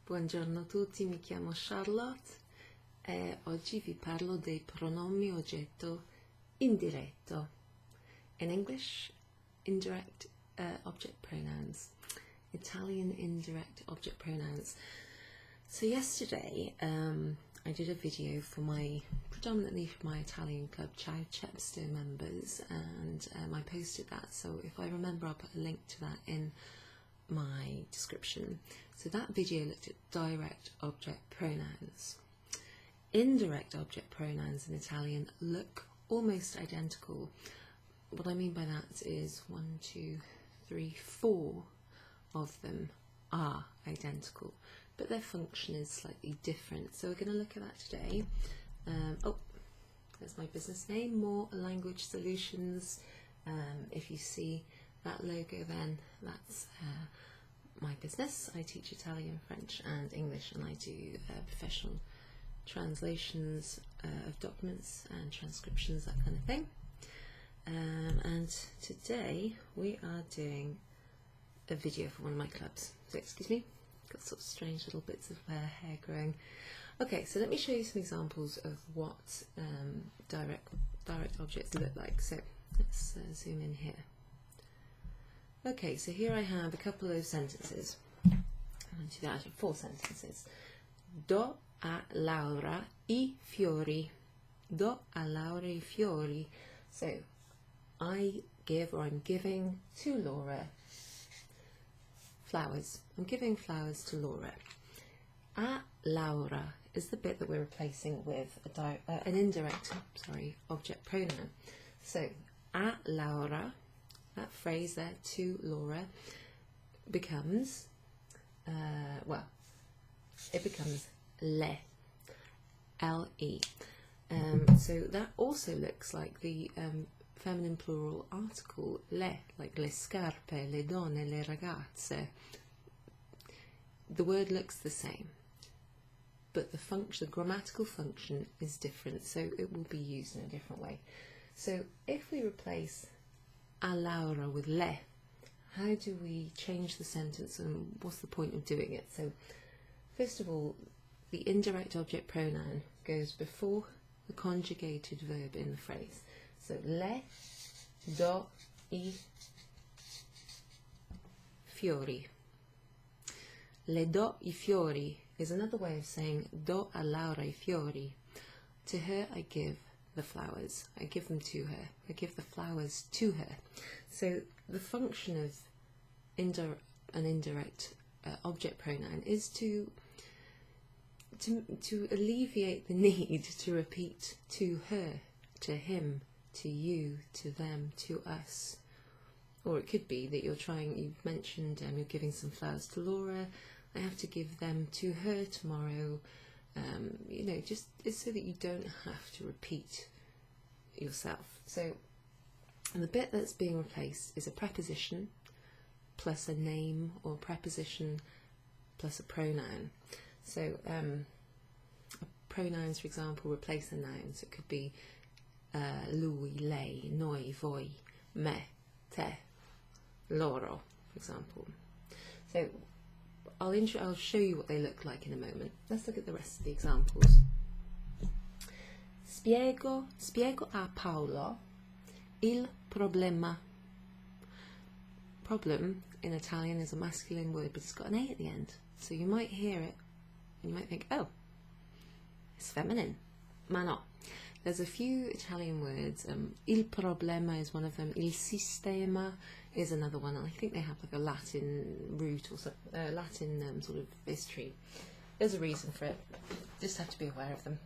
Buongiorno a tutti, mi chiamo Charlotte e oggi vi parlo dei pronomi oggetto indiretto. In English, indirect object pronouns. Italian indirect object pronouns. So yesterday I did a video for predominantly for my Italian club Ciao, Chepstow members, and I posted that, so if I remember I'll put a link to that in my description. So that video looked at direct object pronouns. Indirect object pronouns in Italian look almost identical. What I mean by that is 1, 2, 3, 4 of them are identical, but their function is slightly different. So we're going to look at that today. Oh, there's my business name, More Language Solutions. If you see that logo, then that's my business. I teach Italian, French and English, and I do professional translations of documents and transcriptions, that kind of thing. And today we are doing a video for one of my clubs. So excuse me, got sort of strange little bits of hair growing. Okay, so let me show you some examples of what direct objects look like. So let's zoom in here. Okay, so here I have a couple of sentences. I'm going to do that out of 4 sentences. Do a Laura I fiori. Do a Laura I fiori. So I give, or I'm giving to Laura flowers. I'm giving flowers to Laura. A Laura is the bit that we're replacing with an indirect object pronoun. So a Laura, that phrase there, to Laura, becomes, it becomes le, L-E. So that also looks like the feminine plural article le, like le scarpe, le donne, le ragazze. The word looks the same, but the grammatical function is different, so it will be used in a different way. So if we replace a Laura with le, how do we change the sentence, and what's the point of doing it? So first of all, the indirect object pronoun goes before the conjugated verb in the phrase. So le do I fiori. Le do I fiori is another way of saying do a Laura I fiori. To her I give the flowers. I give them to her. I give the flowers to her. So the function of an indirect object pronoun is to alleviate the need to repeat to her, to him, to you, to them, to us. Or it could be that you've mentioned you're giving some flowers to Laura. I have to give them to her tomorrow. Just it's so that you don't have to repeat yourself. So the bit that's being replaced is a preposition plus a name, or preposition plus a pronoun. So pronouns, for example, replace a noun. So it could be lui, lei, noi, voi, me, te, loro, for example. So I'll show you what they look like in a moment. Let's look at the rest of the examples. Spiego a Paolo il problema. Problem in Italian is a masculine word, but it's got an A at the end. So you might hear it and you might think, oh, it's feminine. Ma no. There's a few Italian words. Il problema is one of them. Il sistema is another one. I think they have like a Latin root or something, Latin sort of history. There's a reason for it. Just have to be aware of them.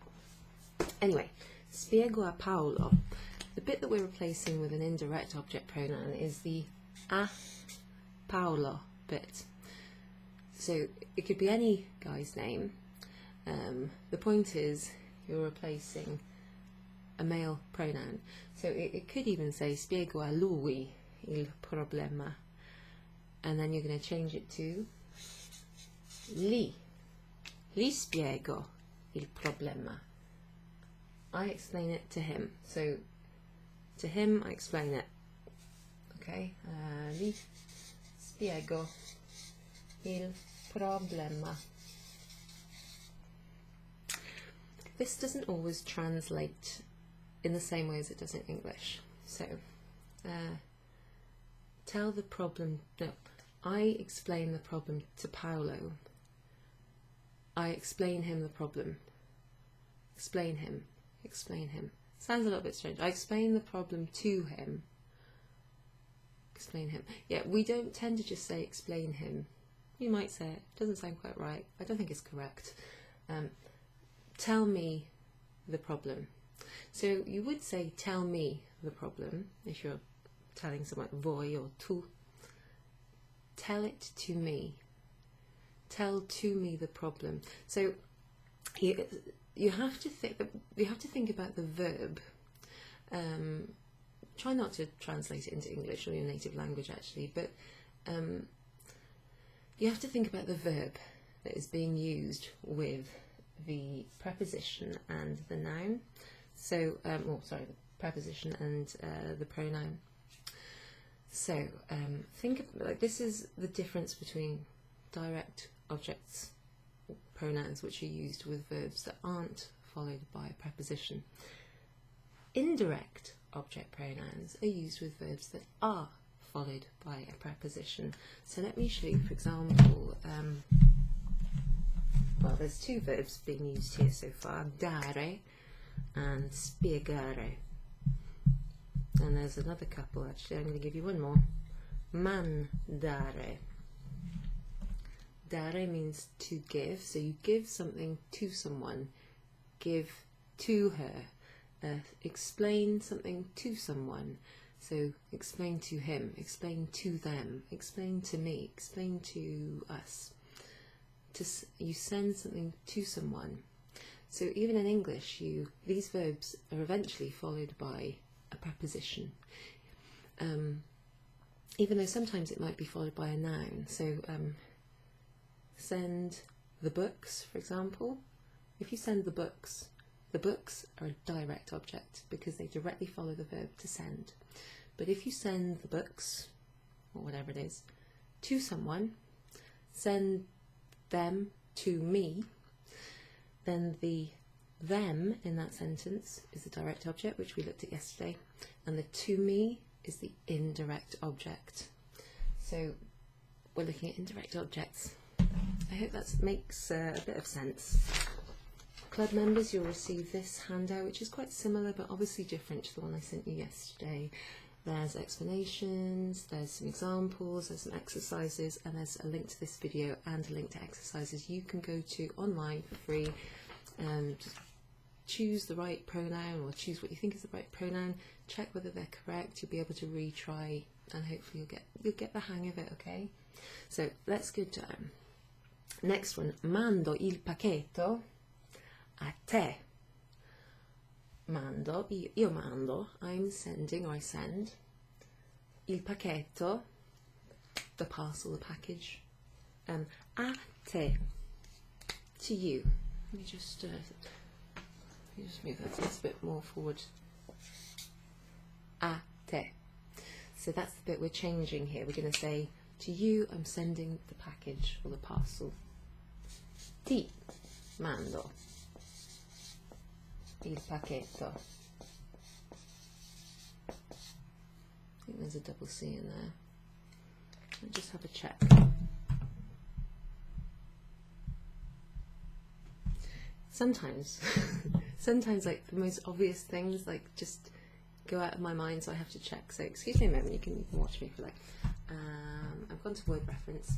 Anyway, spiego a Paolo. The bit that we're replacing with an indirect object pronoun is the a Paolo bit. So it could be any guy's name. The point is you're replacing a male pronoun. So it could even say spiego a lui il problema, and then you're going to change it to li spiego il problema. I explain it to him. So to him I explain it. Okay, li spiego il problema. this doesn't always translate in the same way as it does in English. So, tell the problem, no, I explain the problem to Paolo. I explain him the problem. Explain him. Explain him. Sounds a little bit strange. I explain the problem to him. Explain him. Yeah, we don't tend to just say explain him. You might say it. Doesn't sound quite right. I don't think it's correct. Tell me the problem. So you would say tell me the problem if you're telling someone voi or tu. Tell it to me. Tell to me the problem. So you have to think about the verb. Try not to translate it into English or your native language actually, but you have to think about the verb that is being used with the preposition and the noun. So, the preposition and the pronoun. So think of, like, this is the difference between direct objects, pronouns, which are used with verbs that aren't followed by a preposition. Indirect object pronouns are used with verbs that are followed by a preposition. So let me show you, for example, well, there's two verbs being used here so far, dare and spiegare. And there's another couple, actually. I'm going to give you one more. Mandare. Dare means to give, so you give something to someone. Give to her. Explain something to someone. So explain to him, explain to them, explain to me, explain to us. You send something to someone. So even in English, these verbs are eventually followed by a preposition. Even though sometimes it might be followed by a noun. So send the books, for example. If you send the books are a direct object because they directly follow the verb to send. But if you send the books, or whatever it is, to someone, send them to me, then the them in that sentence is the direct object, which we looked at yesterday, and the to me is the indirect object. So we're looking at indirect objects. I hope that makes a bit of sense. Club members, you'll receive this handout, which is quite similar but obviously different to the one I sent you yesterday. There's explanations, there's some examples, there's some exercises, and there's a link to this video and a link to exercises you can go to online for free. Just choose the right pronoun, or choose what you think is the right pronoun, check whether they're correct, you'll be able to retry, and hopefully you'll get the hang of it, okay? So let's go to next one. Mando il pacchetto a te. Mando, io mando, I'm sending, or I send, il pacchetto, the parcel, the package, a te, to you. Let me just move that a bit more forward. A te. So that's the bit we're changing here. We're going to say, to you, I'm sending the package or the parcel. Ti mando il pacchetto. I think there's a double C in there. I'll just have a check. Sometimes, like the most obvious things, like just go out of my mind, so I have to check. So excuse me a moment, you can watch me for like. I've gone to word reference.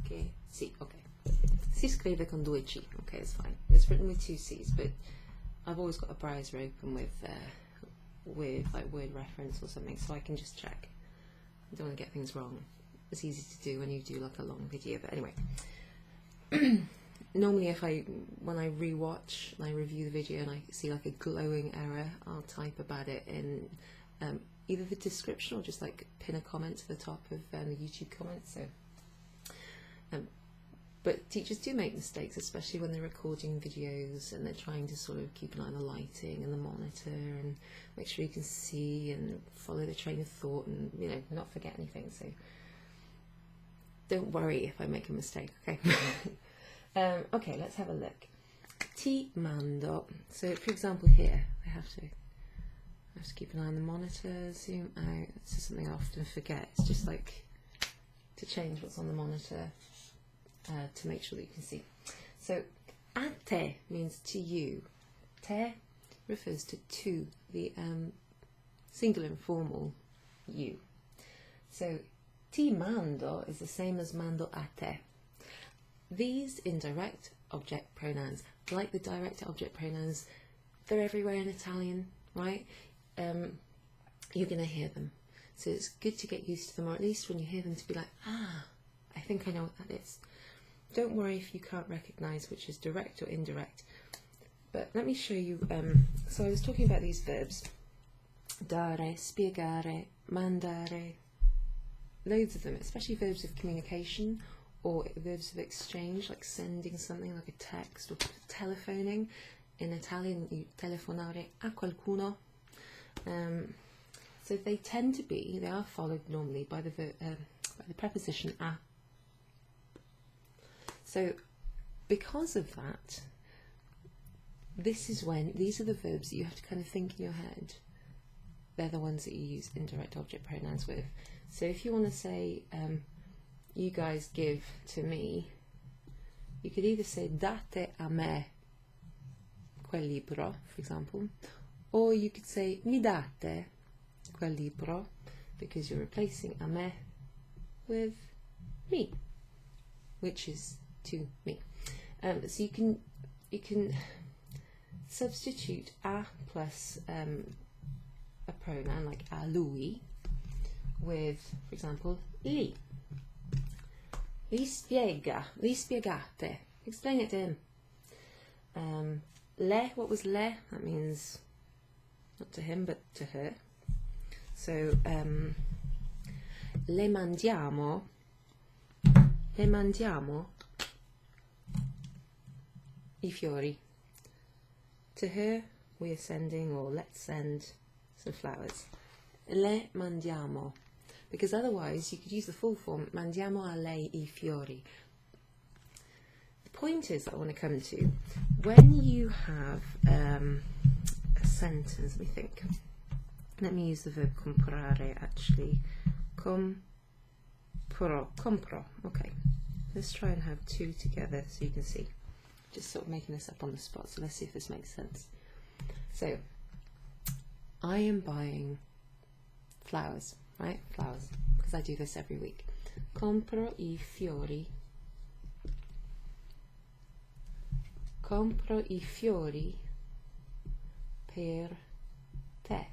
Okay, sì, okay. Si scrive con due C. Okay, it's fine. It's written with two C's, but I've always got a browser open with like word reference or something, so I can just check. I don't want to get things wrong. It's easy to do when you do like a long video, but anyway. Normally when I rewatch and I review the video and I see like a glowing error, I'll type about it in either the description or just like pin a comment to the top of the YouTube comments. So, but teachers do make mistakes, especially when they're recording videos and they're trying to sort of keep an eye on the lighting and the monitor and make sure you can see and follow the train of thought and, you know, not forget anything. So don't worry if I make a mistake, okay? Okay, let's have a look. ti mando. So for example here, I have to keep an eye on the monitor, zoom out. It's just something I often forget. It's just like to change what's on the monitor to make sure that you can see. So a te means to you. Te refers to the singular informal you. So ti mando is the same as mando a te. These indirect object pronouns, like the direct object pronouns, they're everywhere in Italian, right? You're going to hear them. So it's good to get used to them, or at least when you hear them to be like, ah, I think I know what that is. Don't worry if you can't recognise which is direct or indirect. But let me show you, so I was talking about these verbs. Dare, spiegare, mandare, loads of them, especially verbs of communication or verbs of exchange, like sending something like a text or telephoning. In Italian, you telefonare a qualcuno. So they tend to be, they are followed normally by the preposition a. So because of that, these are the verbs that you have to kind of think in your head. They're the ones that you use indirect object pronouns with. So if you want to say, you guys give to me, you could either say date a me quel libro, for example, or you could say mi date quel libro, because you're replacing a me with me, which is to me. So you can substitute a plus a pronoun like a lui with, for example, li. Li spiegate. Explain it to him. Le, what was le? That means not to him, but to her. So, le mandiamo I fiori. To her, we are sending, or let's send some flowers. Le mandiamo. Because otherwise, you could use the full form, mandiamo a lei I fiori. The point is that I want to come to, when you have a sentence, let me think. Let me use the verb comprare, actually. Compro. Okay. Let's try and have two together so you can see. Just sort of making this up on the spot, so let's see if this makes sense. So, I am buying flowers, right? Flowers, because I do this every week. Compro I fiori. Compro I fiori per te.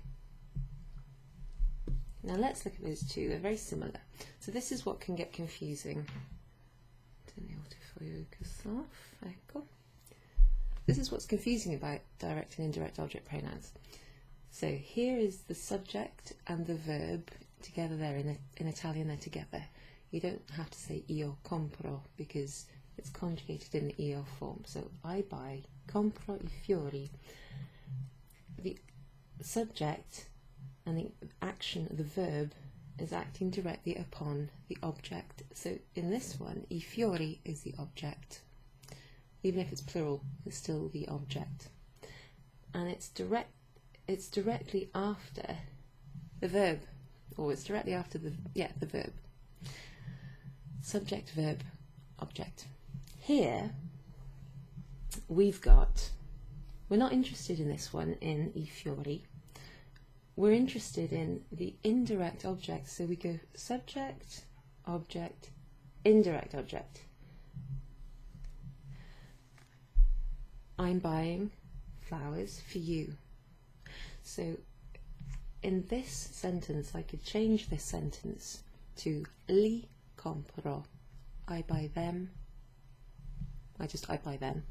Now let's look at those two. They're very similar. So this is what can get confusing. Turn the autofocus off. Ecco. This is what's confusing about direct and indirect object pronouns. So here is the subject and the verb together there. In Italian, they're together. You don't have to say io compro because it's conjugated in the io form. So I buy, compro I fiori. The subject and the action of the verb is acting directly upon the object. So in this one, I fiori is the object. Even if it's plural, it's still the object. And it's directly after the verb, or it's directly after the verb. Subject, verb, object. Here we're not interested in this one in I fiori. We're interested in the indirect object, so we go subject, object, indirect object. I'm buying flowers for you. So in this sentence, I could change this sentence to li compro. I buy them. I buy them.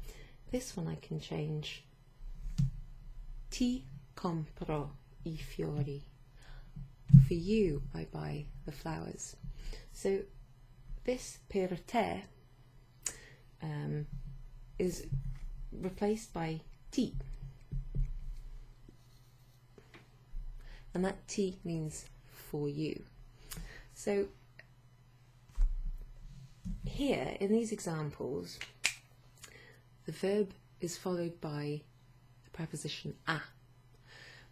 This one I can change ti compro I fiori. For you, I buy the flowers. So this per te is replaced by ti. And that ti means for you. So here, in these examples, the verb is followed by the preposition a.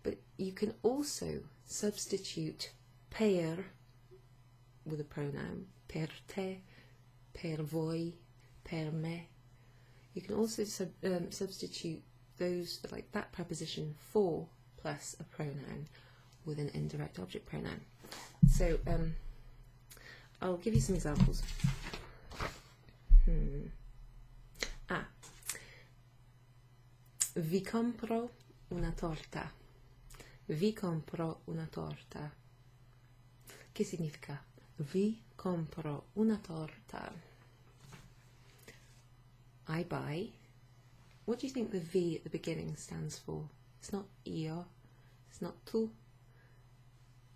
But you can also substitute per with a pronoun, per te, per voi, per me. You can also substitute those, like that preposition for plus a pronoun with an indirect object pronoun. So I'll give you some examples. Vi compro una torta. Vi compro una torta. Che significa? Vi compro una torta. I buy. What do you think the V at the beginning stands for? It's not io, it's not tu.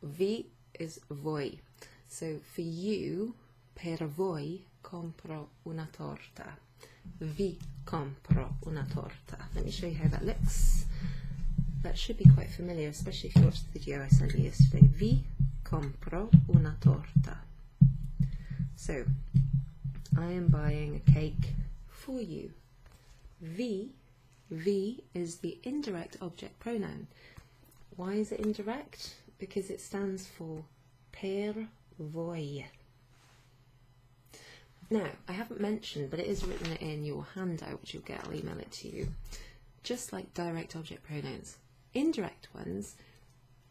V is voi. So for you, per voi compro una torta. Vi compro una torta. Let me show you how that looks. That should be quite familiar, especially if you watched the video I sent you yesterday. Vi compro una torta. So, I am buying a cake for you. Vi is the indirect object pronoun. Why is it indirect? Because it stands for per voi. Now, I haven't mentioned, but it is written in your handout, which you'll get, I'll email it to you. Just like direct object pronouns, indirect ones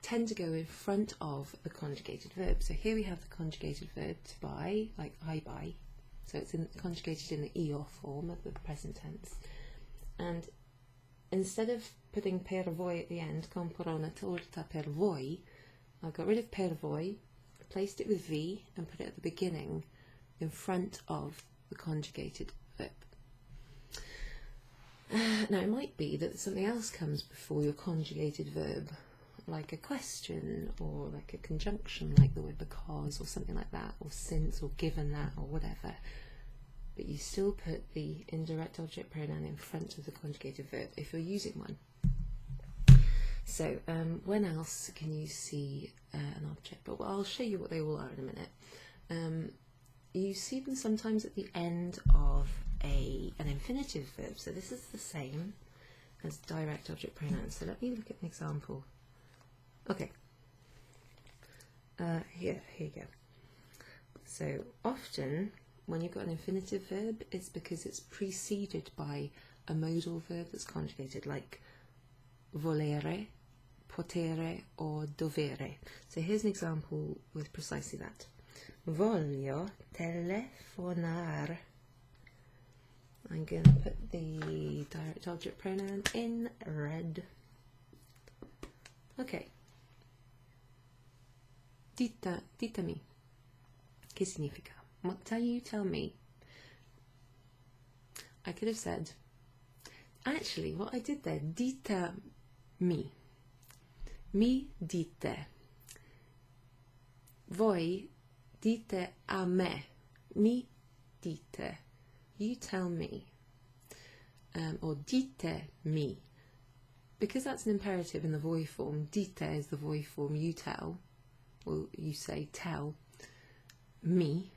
tend to go in front of the conjugated verb. So here we have the conjugated verb to buy, like I buy. So it's conjugated in the io form of the present tense. And instead of putting per voi at the end, compro una torta per voi, I got rid of per voi, replaced it with vi, and put it at the beginning in front of the conjugated verb. Now it might be that something else comes before your conjugated verb, like a question or like a conjunction, like the word because or something like that, or since or given that or whatever. But you still put the indirect object pronoun in front of the conjugated verb if you're using one. So when else can you see an object? But I'll show you what they all are in a minute. You see them sometimes at the end of an infinitive verb. So this is the same as direct object pronouns. So let me look at an example. Okay. Here you go. So often when you've got an infinitive verb, it's because it's preceded by a modal verb that's conjugated, like volere, potere, or dovere. So here's an example with precisely that. Voglio telefonar. I'm going to put the direct object pronoun in red. Okay. Ditami. Che significa? What you tell me? I could have said, actually, what I did there, dita mi. Mi dite. Voi dite a me. Mi dite. You tell me. Or dite mi. Because that's an imperative in the voi form, dite is the voi form, you tell, or you say tell me.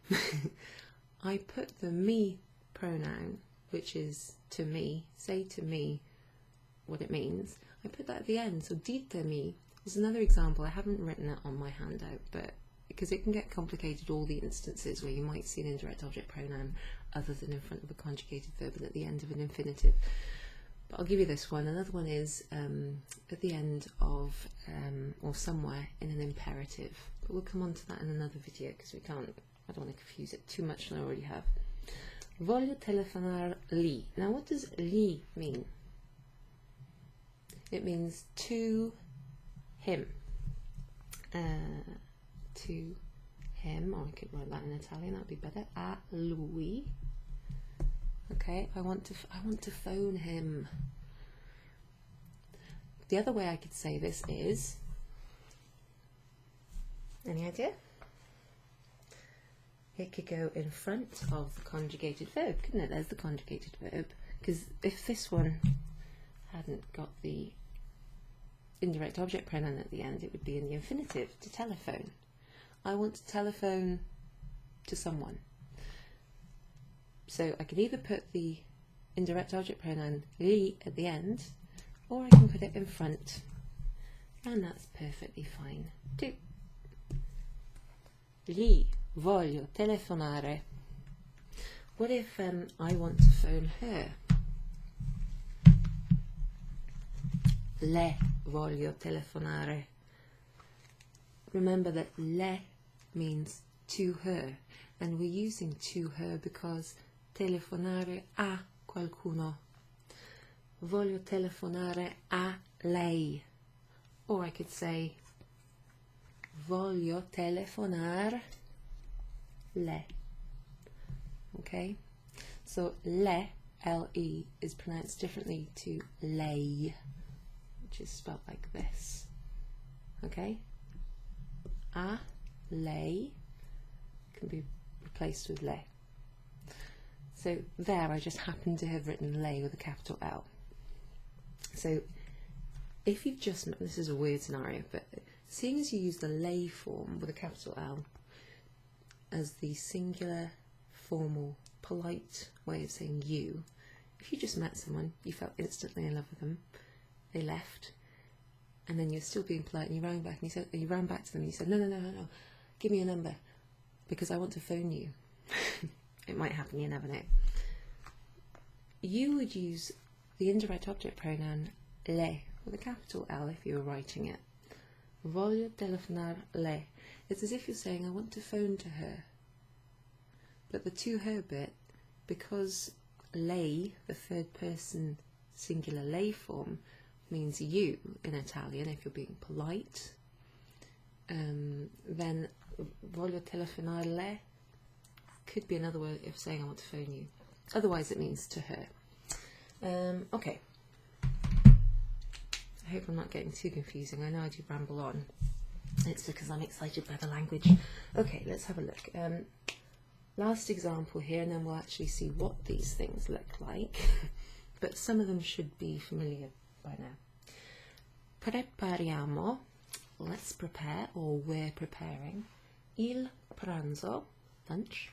I put the me pronoun, which is to me, say to me what it means. I put that at the end. So dite mi is another example. I haven't written it on my handout, but because it can get complicated, all the instances where you might see an indirect object pronoun other than in front of a conjugated verb and at the end of an infinitive. But I'll give you this one. Another one is at the end of or somewhere in an imperative. But we'll come on to that in another video because I don't want to confuse it too much than I already have. Voglio telefonar lì. Now what does lì mean? It means to him. To him, or I could write that in Italian, that would be better. A lui. Okay, I want to phone him. The other way I could say this is, any idea? It could go in front of the conjugated verb, couldn't it? There's the conjugated verb. Because if this one hadn't got the indirect object pronoun at the end, it would be in the infinitive, to telephone. I want to telephone to someone. So I could either put the indirect object pronoun li at the end, or I can put it in front, and that's perfectly fine too. Gli voglio telefonare. What if I want to phone her? Le voglio telefonare. Remember that le means to her, and we're using to her because telefonare a qualcuno. Voglio telefonare a lei. Or I could say voglio telefonar le. Okay? So le, L-E, is pronounced differently to lei, which is spelled like this. Okay? A, lei can be replaced with le. So there I just happen to have written lei with a capital L. So if you've just, this is a weird scenario, but seeing as you use the lei form with a capital L as the singular, formal, polite way of saying you, if you just met someone, you felt instantly in love with them, they left, and then you're still being polite, and you ran back to them and you said, no, give me a number because I want to phone you. It might happen, you never know. You would use the indirect object pronoun le with a capital L if you were writing it. Voglio telefonar le. It's as if you're saying, I want to phone to her. But the to her bit, because lei, the third person singular lei form, means you in Italian if you're being polite, then voglio telefonar le could be another way of saying I want to phone you. Otherwise it means to her. Okay. I hope I'm not getting too confusing. I know I do ramble on. It's because I'm excited by the language. Okay, let's have a look. Last example here, and then we'll actually see what these things look like. But some of them should be familiar by now. Prepariamo, let's prepare, or we're preparing, il pranzo, lunch,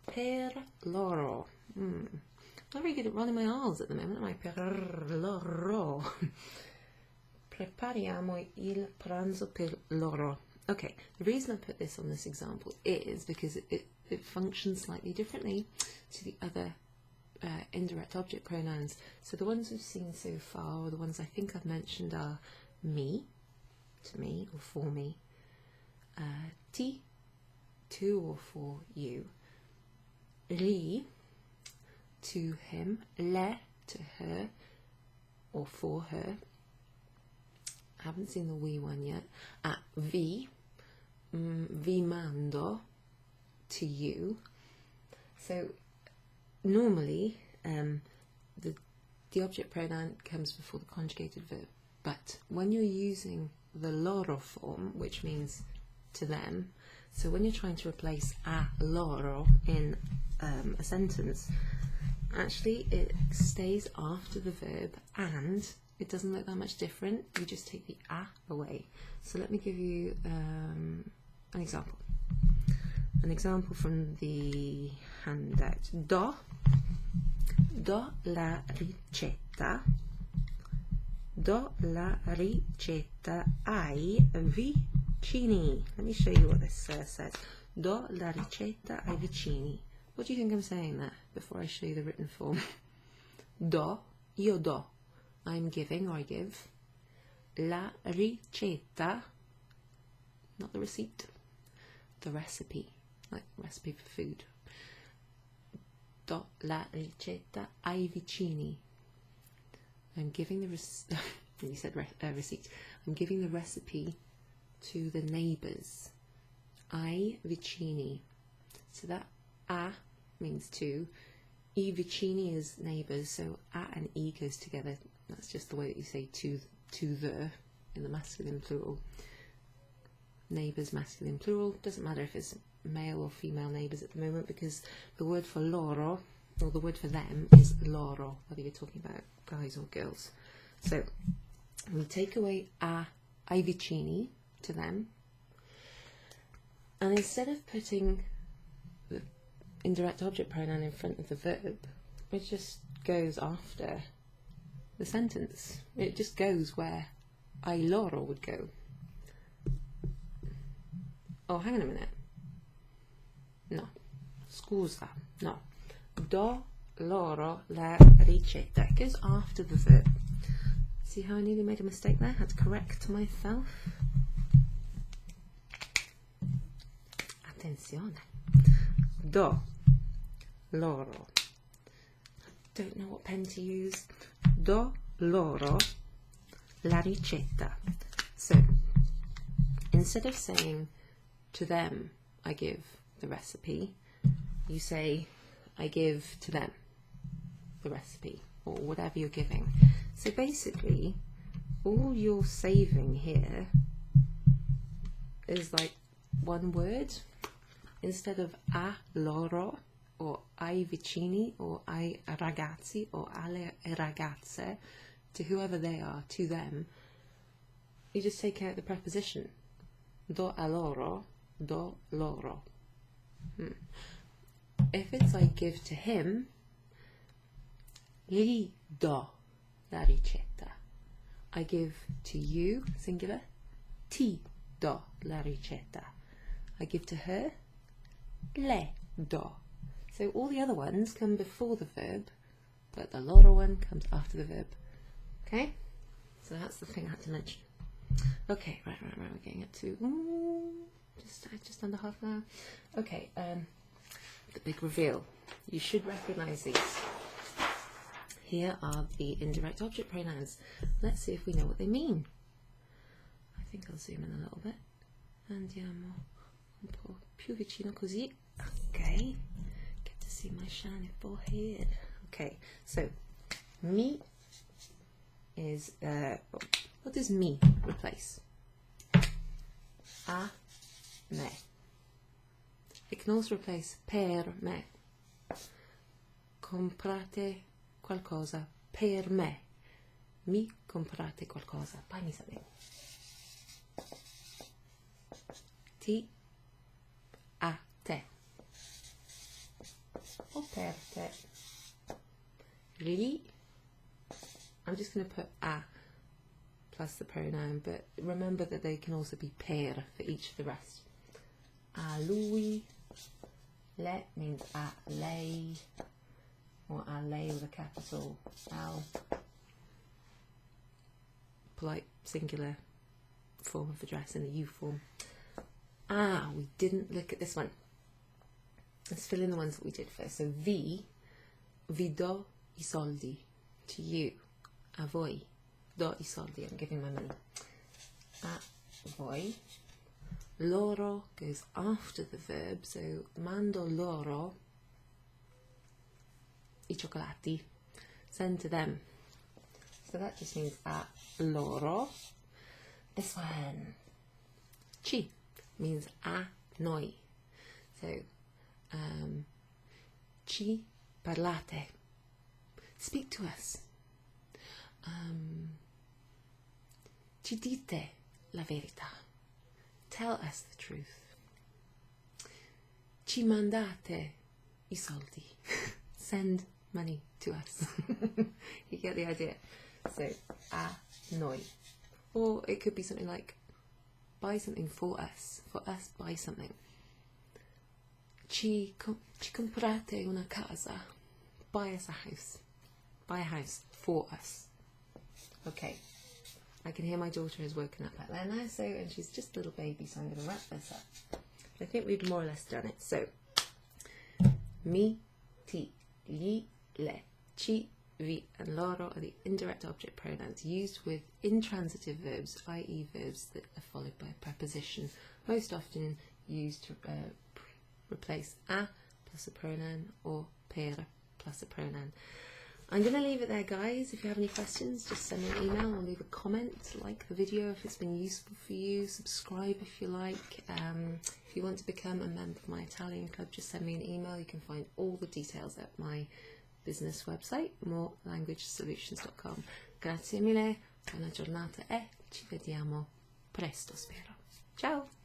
per loro. Not very good at running my R's at the moment, am I? Per loro. Prepariamo il pranzo per loro. Okay, the reason I put this on this example is because it functions slightly differently to the other indirect object pronouns. So the ones we've seen so far, or the ones I think I've mentioned, are me, to me or for me, ti, to or for you, li, to him, le, to her or for her. I haven't seen the we one yet. Vi, vi mando, to you. So normally the object pronoun comes before the conjugated verb, but when you're using the loro form, which means to them, so when you're trying to replace a loro in a sentence, actually it stays after the verb and it doesn't look that much different. You just take the a away. So let me give you an example. An example from the handout. Do la ricetta. Do la ricetta ai vicini. Let me show you what this says. Do la ricetta ai vicini. What do you think I'm saying there before I show you the written form? Do, io do. I'm giving, or I give. La ricetta, not the receipt, the recipe, like recipe for food. Do la ricetta ai vicini. I'm giving the you said receipt. I'm giving the recipe to the neighbours. Ai vicini. So that a means to. I vicini is neighbours, so a and e goes together. That's just the way that you say to the in the masculine plural. Neighbours, masculine plural. Doesn't matter if it's male or female neighbours at the moment, because the word for loro, or the word for them, is loro, whether you're talking about guys or girls. So we take away a, ai vicini, to them, and instead of putting the indirect object pronoun in front of the verb, we just goes after the sentence. It just goes where ai loro would go. Oh, hang on a minute. No. Scusa. No. Do loro la ricetta. It goes after the verb. See how I nearly made a mistake there? I had to correct myself. Attenzione. Do loro. Don't know what pen to use. Do loro la ricetta. So, instead of saying to them, I give the recipe, you say, I give to them the recipe, or whatever you're giving. So basically, all you're saving here is like one word. Instead of a loro, or ai vicini, or ai ragazzi, or alle ragazze, to whoever they are, to them, you just take out the preposition. Do a loro, do loro. If it's I give to him, gli do la ricetta. I give to you, singular, ti do la ricetta. I give to her, le do. So all the other ones come before the verb, but the loro one comes after the verb. Okay? So that's the thing I had to mention. Okay, right, we're getting up to just under half an hour. Okay, the big reveal. You should recognise these. Here are the indirect object pronouns. Let's see if we know what they mean. I think I'll zoom in a little bit. Andiamo un po' più vicino così. Okay, get to see my shiny forehead. Okay, so me is, what does me replace? A me. It can also replace per me. Comprate qualcosa per me. Mi comprate qualcosa. Buy me something. Ti a te. O per te. Really? I'm just going to put a plus the pronoun, but remember that they can also be per for each of the rest. A lui. Le means a lei, or a lei with a capital L. Polite singular form of address in the you form. Ah, we didn't look at this one. Let's fill in the ones that we did first. So vi do I soldi, to you. A voi do I soldi, I'm giving my money. A voi. Loro goes after the verb, so mando loro I cioccolati, send to them. So that just means a loro. This one, ci, means a noi. So, ci parlate, speak to us. Ci dite la verità. Tell us the truth. Ci mandate I soldi. Send money to us. You get the idea. So, a noi. Or it could be something like, buy something for us. For us, buy something. Ci comprate una casa. Buy us a house. Buy a house for us. Okay. I can hear my daughter has woken up out there now, so, and she's just a little baby, so I'm going to wrap this up. I think we've more or less done it. So, mi, ti, gli, le, ci, vi, and loro are the indirect object pronouns used with intransitive verbs, i.e. verbs that are followed by a preposition, most often used to replace a plus a pronoun or per plus a pronoun. I'm going to leave it there, guys. If you have any questions, just send me an email or leave a comment. Like the video if it's been useful for you. Subscribe if you like. If you want to become a member of my Italian club, just send me an email. You can find all the details at my business website, morelanguagesolutions.com. Grazie mille, buona giornata e ci vediamo presto, spero. Ciao!